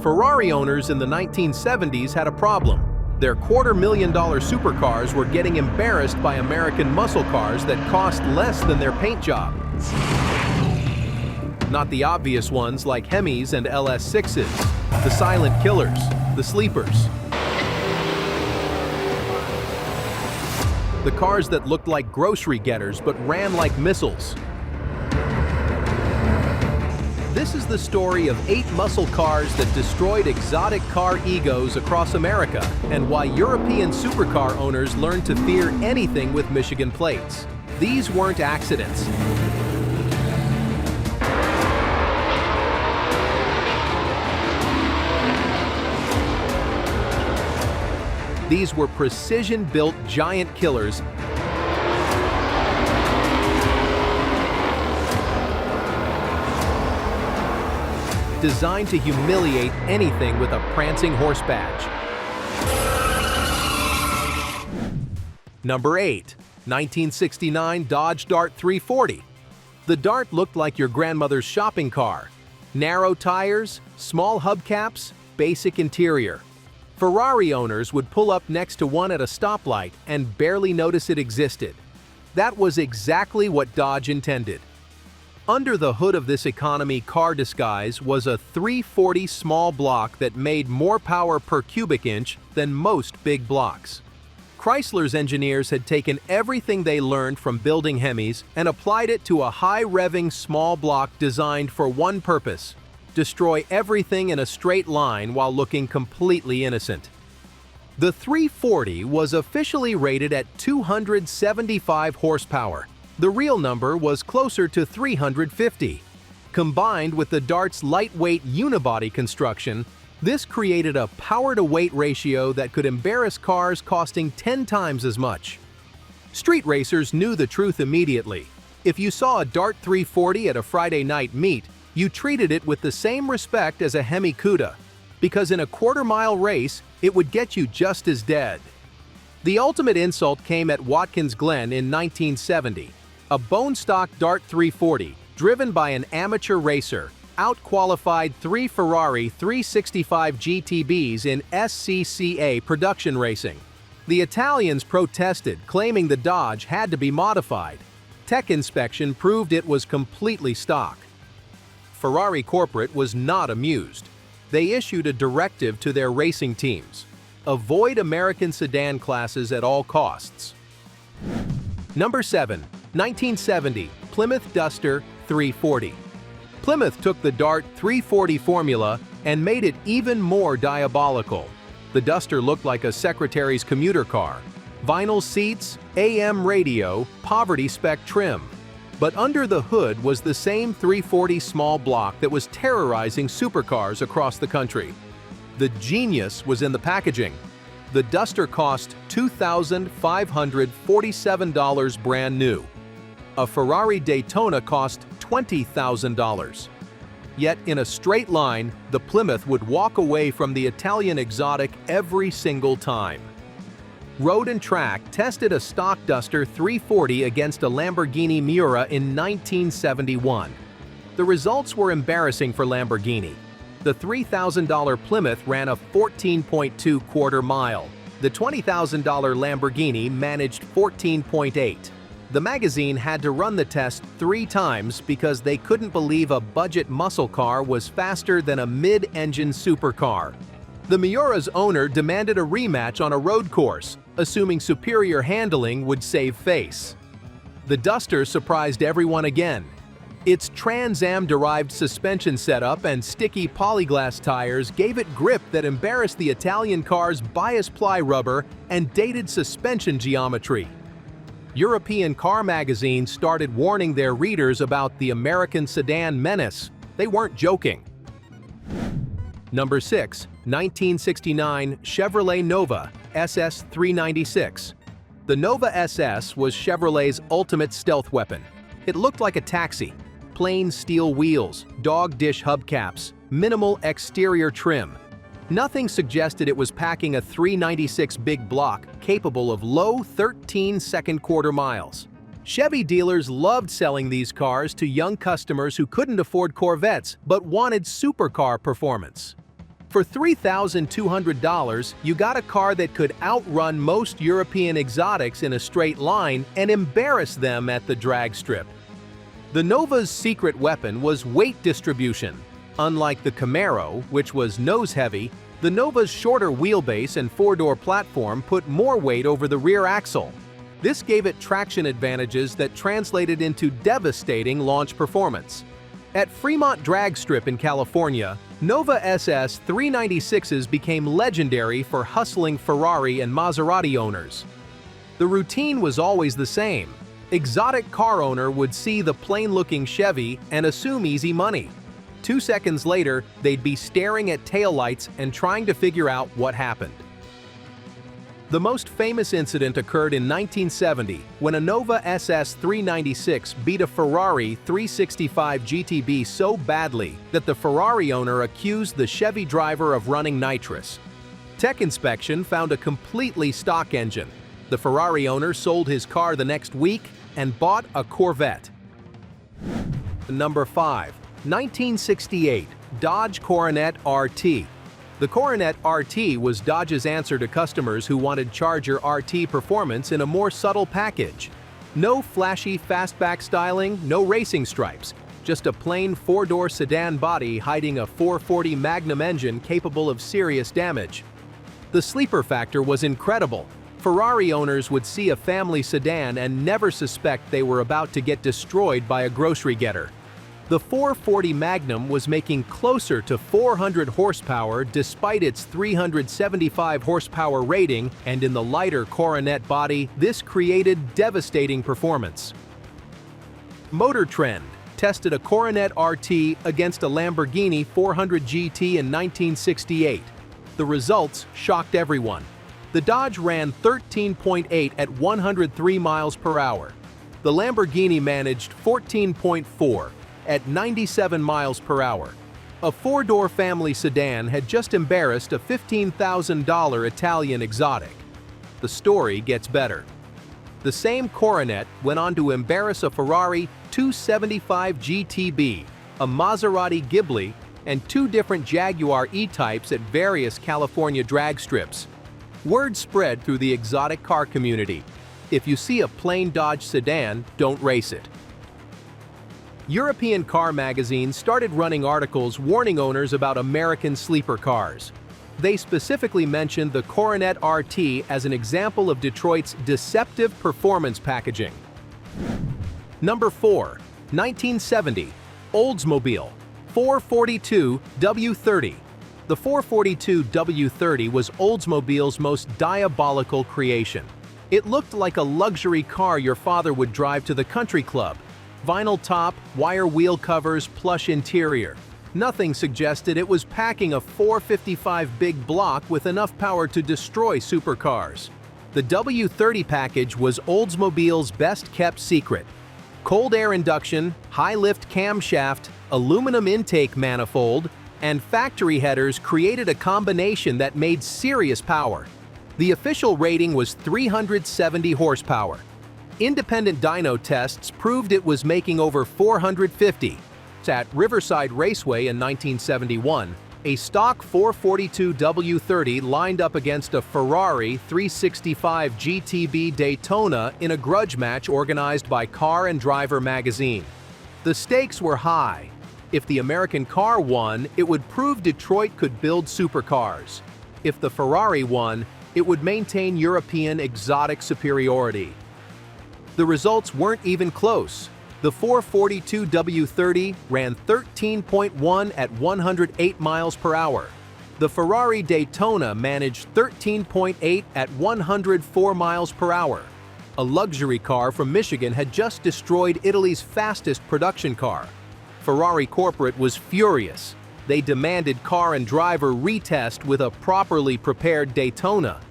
Ferrari owners in the 1970s had a problem. Their $250,000 supercars were getting embarrassed by American muscle cars that cost less than their paint job. Not the obvious ones like Hemis and LS6s, the silent killers, the sleepers. The cars that looked like grocery getters but ran like missiles. This is the story of 8 muscle cars that destroyed exotic car egos across America, and why European supercar owners learned to fear anything with Michigan plates. These weren't accidents. These were precision-built giant killers designed to humiliate anything with a prancing horse badge. Number 8. 1969 Dodge Dart 340. The Dart looked like your grandmother's shopping car. Narrow tires, small hubcaps, basic interior. Ferrari owners would pull up next to one at a stoplight and barely notice it existed. That was exactly what Dodge intended. Under the hood of this economy car disguise was a 340 small block that made more power per cubic inch than most big blocks. Chrysler's engineers had taken everything they learned from building Hemis and applied it to a high-revving small block designed for one purpose: destroy everything in a straight line while looking completely innocent. The 340 was officially rated at 275 horsepower. The real number was closer to 350. Combined with the Dart's lightweight unibody construction, this created a power-to-weight ratio that could embarrass cars costing 10 times as much. Street racers knew the truth immediately. If you saw a Dart 340 at a Friday night meet, you treated it with the same respect as a Hemi Cuda, because in a quarter-mile race, it would get you just as dead. The ultimate insult came at Watkins Glen in 1970. A bone-stock Dart 340, driven by an amateur racer, outqualified 3 Ferrari 365 GTBs in SCCA production racing. The Italians protested, claiming the Dodge had to be modified. Tech inspection proved it was completely stock. Ferrari corporate was not amused. They issued a directive to their racing teams: avoid American sedan classes at all costs. Number 7. 1970 Plymouth Duster 340. Plymouth took the Dart 340 formula and made it even more diabolical. The Duster looked like a secretary's commuter car. Vinyl seats, AM radio, poverty spec trim. But under the hood was the same 340 small block that was terrorizing supercars across the country. The genius was in the packaging. The Duster cost $2,547 brand new. A Ferrari Daytona cost $20,000. Yet in a straight line, the Plymouth would walk away from the Italian exotic every single time. Road and Track tested a stock Duster 340 against a Lamborghini Miura in 1971. The results were embarrassing for Lamborghini. The $3,000 Plymouth ran a 14.2 quarter mile. The $20,000 Lamborghini managed 14.8. The magazine had to run the test 3 times because they couldn't believe a budget muscle car was faster than a mid-engine supercar. The Miura's owner demanded a rematch on a road course, assuming superior handling would save face. The Duster surprised everyone again. Its Trans Am-derived suspension setup and sticky polyglass tires gave it grip that embarrassed the Italian car's bias ply rubber and dated suspension geometry. European car magazines started warning their readers about the American sedan menace. They weren't joking. Number 6. 1969 Chevrolet Nova SS 396. The Nova SS was Chevrolet's ultimate stealth weapon. It looked like a taxi. Plain steel wheels, dog dish hubcaps, minimal exterior trim. Nothing suggested it was packing a 396 big block capable of low 13 second quarter miles. Chevy dealers loved selling these cars to young customers who couldn't afford Corvettes but wanted supercar performance. For $3,200, you got a car that could outrun most European exotics in a straight line and embarrass them at the drag strip. The Nova's secret weapon was weight distribution. Unlike the Camaro, which was nose-heavy, the Nova's shorter wheelbase and four-door platform put more weight over the rear axle. This gave it traction advantages that translated into devastating launch performance. At Fremont Drag Strip in California, Nova SS 396s became legendary for hustling Ferrari and Maserati owners. The routine was always the same. Exotic car owner would see the plain-looking Chevy and assume easy money. 2 seconds later, they'd be staring at taillights and trying to figure out what happened. The most famous incident occurred in 1970 when a Nova SS 396 beat a Ferrari 365 GTB so badly that the Ferrari owner accused the Chevy driver of running nitrous. Tech inspection found a completely stock engine. The Ferrari owner sold his car the next week and bought a Corvette. Number 5. 1968 Dodge Coronet RT. The Coronet RT was Dodge's answer to customers who wanted Charger RT performance in a more subtle package. No flashy fastback styling, no racing stripes, just a plain four-door sedan body hiding a 440 Magnum engine capable of serious damage. The sleeper factor was incredible. Ferrari owners would see a family sedan and never suspect they were about to get destroyed by a grocery getter. The 440 Magnum was making closer to 400 horsepower despite its 375 horsepower rating, and in the lighter Coronet body, this created devastating performance. Motor Trend tested a Coronet RT against a Lamborghini 400 GT in 1968. The results shocked everyone. The Dodge ran 13.8 at 103 miles per hour. The Lamborghini managed 14.4 at 97 miles per hour. A four-door family sedan had just embarrassed a $15,000 Italian exotic. The story gets better. The same Coronet went on to embarrass a Ferrari 275 GTB, a Maserati Ghibli, and 2 different Jaguar E-types at various California drag strips. Word spread through the exotic car community. If you see a plain Dodge sedan, don't race it. European car magazines started running articles warning owners about American sleeper cars. They specifically mentioned the Coronet RT as an example of Detroit's deceptive performance packaging. Number 4. 1970 Oldsmobile 442 W30. The 442 W30 was Oldsmobile's most diabolical creation. It looked like a luxury car your father would drive to the country club. Vinyl top, wire wheel covers, plush interior. Nothing suggested it was packing a 455 big block with enough power to destroy supercars. The W30 package was Oldsmobile's best-kept secret. Cold air induction, high-lift camshaft, aluminum intake manifold, and factory headers created a combination that made serious power. The official rating was 370 horsepower. Independent dyno tests proved it was making over 450. At Riverside Raceway in 1971, a stock 442 W30 lined up against a Ferrari 365 GTB Daytona in a grudge match organized by Car and Driver magazine. The stakes were high. If the American car won, it would prove Detroit could build supercars. If the Ferrari won, it would maintain European exotic superiority. The results weren't even close. The 442 W30 ran 13.1 at 108 miles per hour. The Ferrari Daytona managed 13.8 at 104 miles per hour. A luxury car from Michigan had just destroyed Italy's fastest production car. Ferrari corporate was furious. They demanded Car and Driver retest with a properly prepared Daytona.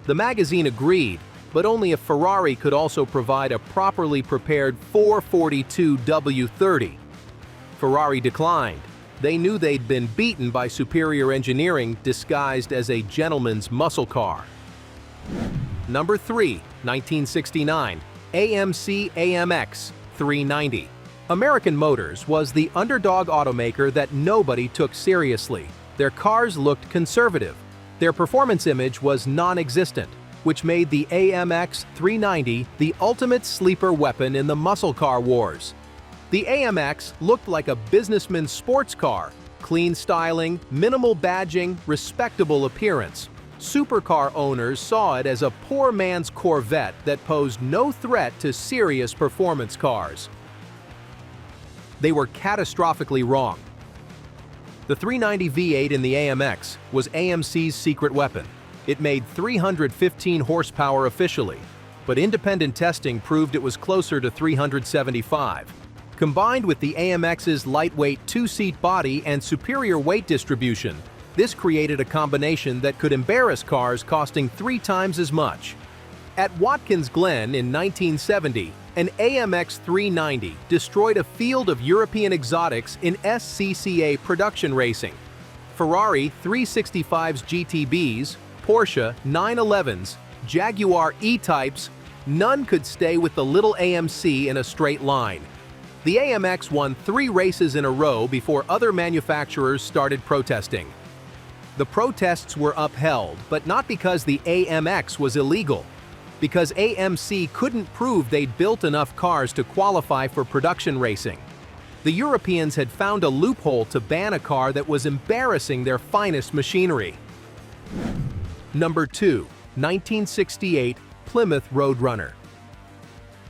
The magazine agreed, but only if Ferrari could also provide a properly prepared 442 W30. Ferrari declined. They knew they'd been beaten by superior engineering disguised as a gentleman's muscle car. Number 3. 1969 AMC AMX 390. American Motors was the underdog automaker that nobody took seriously. Their cars looked conservative. Their performance image was non-existent, which made the AMX 390 the ultimate sleeper weapon in the muscle car wars. The AMX looked like a businessman's sports car: clean styling, minimal badging, respectable appearance. Supercar owners saw it as a poor man's Corvette that posed no threat to serious performance cars. They were catastrophically wrong. The 390 V8 in the AMX was AMC's secret weapon. It made 315 horsepower officially, but independent testing proved it was closer to 375. Combined with the AMX's lightweight two-seat body and superior weight distribution, this created a combination that could embarrass cars costing 3 times as much. At Watkins Glen in 1970, an AMX 390 destroyed a field of European exotics in SCCA production racing. Ferrari 365's GTBs, Porsche 911s, Jaguar E-Types, none could stay with the little AMC in a straight line. The AMX won 3 races in a row before other manufacturers started protesting. The protests were upheld, but not because the AMX was illegal, because AMC couldn't prove they'd built enough cars to qualify for production racing. The Europeans had found a loophole to ban a car that was embarrassing their finest machinery. Number 2. 1968 Plymouth Roadrunner.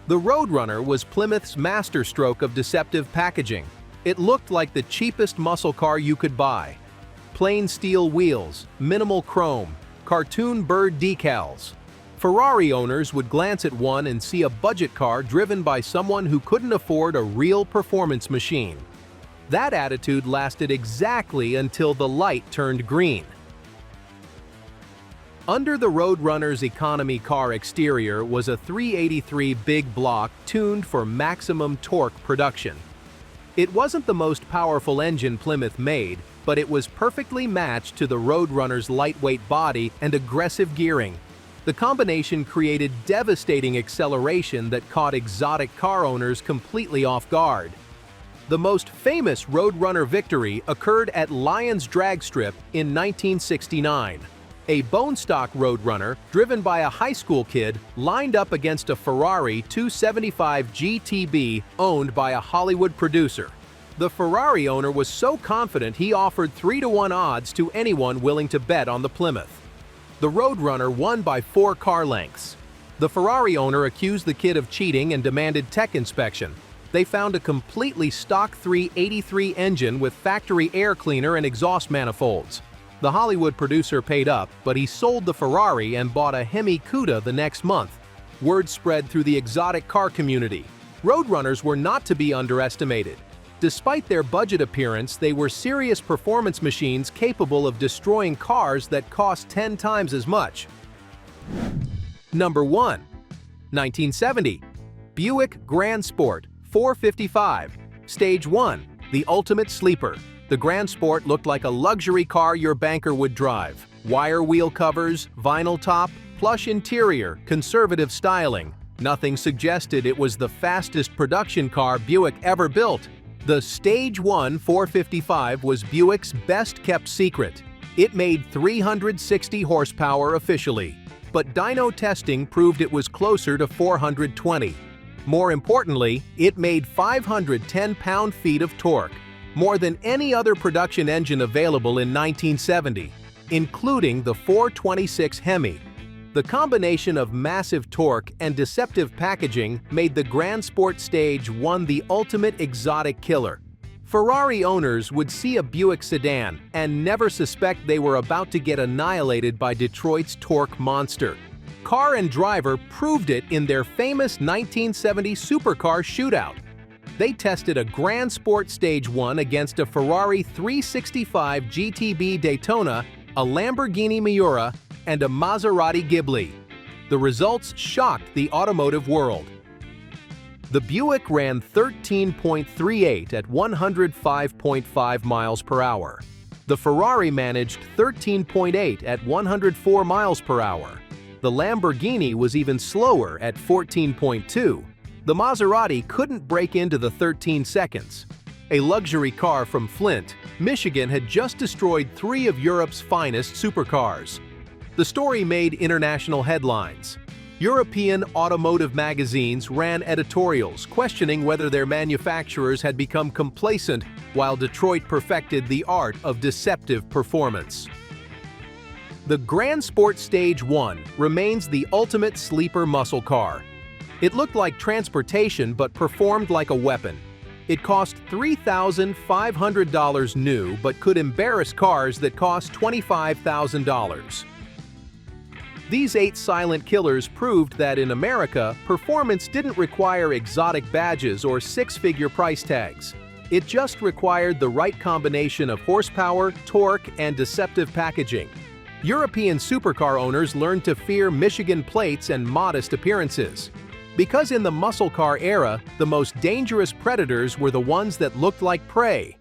The Roadrunner was Plymouth's masterstroke of deceptive packaging. It looked like the cheapest muscle car you could buy. Plain steel wheels, minimal chrome, cartoon bird decals. Ferrari owners would glance at one and see a budget car driven by someone who couldn't afford a real performance machine. That attitude lasted exactly until the light turned green. Under the Roadrunner's economy car exterior was a 383 big block tuned for maximum torque production. It wasn't the most powerful engine Plymouth made, but it was perfectly matched to the Roadrunner's lightweight body and aggressive gearing. The combination created devastating acceleration that caught exotic car owners completely off guard. The most famous Roadrunner victory occurred at Lyons Drag Strip in 1969. A bone-stock Roadrunner, driven by a high school kid, lined up against a Ferrari 275 GTB owned by a Hollywood producer. The Ferrari owner was so confident he offered 3-to-1 odds to anyone willing to bet on the Plymouth. The Roadrunner won by 4 car lengths. The Ferrari owner accused the kid of cheating and demanded tech inspection. They found a completely stock 383 engine with factory air cleaner and exhaust manifolds. The Hollywood producer paid up, but he sold the Ferrari and bought a Hemi Cuda the next month. Word spread through the exotic car community. Roadrunners were not to be underestimated. Despite their budget appearance, they were serious performance machines capable of destroying cars that cost 10 times as much. Number 1. 1970 Buick Grand Sport 455, Stage 1, the ultimate sleeper. The Grand Sport looked like a luxury car your banker would drive. Wire wheel covers, vinyl top, plush interior, conservative styling. Nothing suggested it was the fastest production car Buick ever built. The Stage 1 455 was Buick's best-kept secret. It made 360 horsepower officially, but dyno testing proved it was closer to 420. More importantly, it made 510 pound-feet of torque, more than any other production engine available in 1970, including the 426 Hemi. The combination of massive torque and deceptive packaging made the Grand Sport Stage 1 the ultimate exotic killer. Ferrari owners would see a Buick sedan and never suspect they were about to get annihilated by Detroit's torque monster. Car and driver proved it in their famous 1970 supercar shootout. They tested a Grand Sport Stage 1 against a Ferrari 365 GTB Daytona, a Lamborghini Miura, and a Maserati Ghibli. The results shocked the automotive world. The Buick ran 13.38 at 105.5 miles per hour. The Ferrari managed 13.8 at 104 miles per hour. The Lamborghini was even slower at 14.2. The Maserati couldn't break into the 13 seconds. A luxury car from Flint, Michigan had just destroyed 3 of Europe's finest supercars. The story made international headlines. European automotive magazines ran editorials questioning whether their manufacturers had become complacent while Detroit perfected the art of deceptive performance. The Grand Sport Stage 1 remains the ultimate sleeper muscle car. It looked like transportation but performed like a weapon. It cost $3,500 new but could embarrass cars that cost $25,000. These 8 silent killers proved that in America, performance didn't require exotic badges or 6-figure price tags. It just required the right combination of horsepower, torque, and deceptive packaging. European supercar owners learned to fear Michigan plates and modest appearances. Because in the muscle car era, the most dangerous predators were the ones that looked like prey.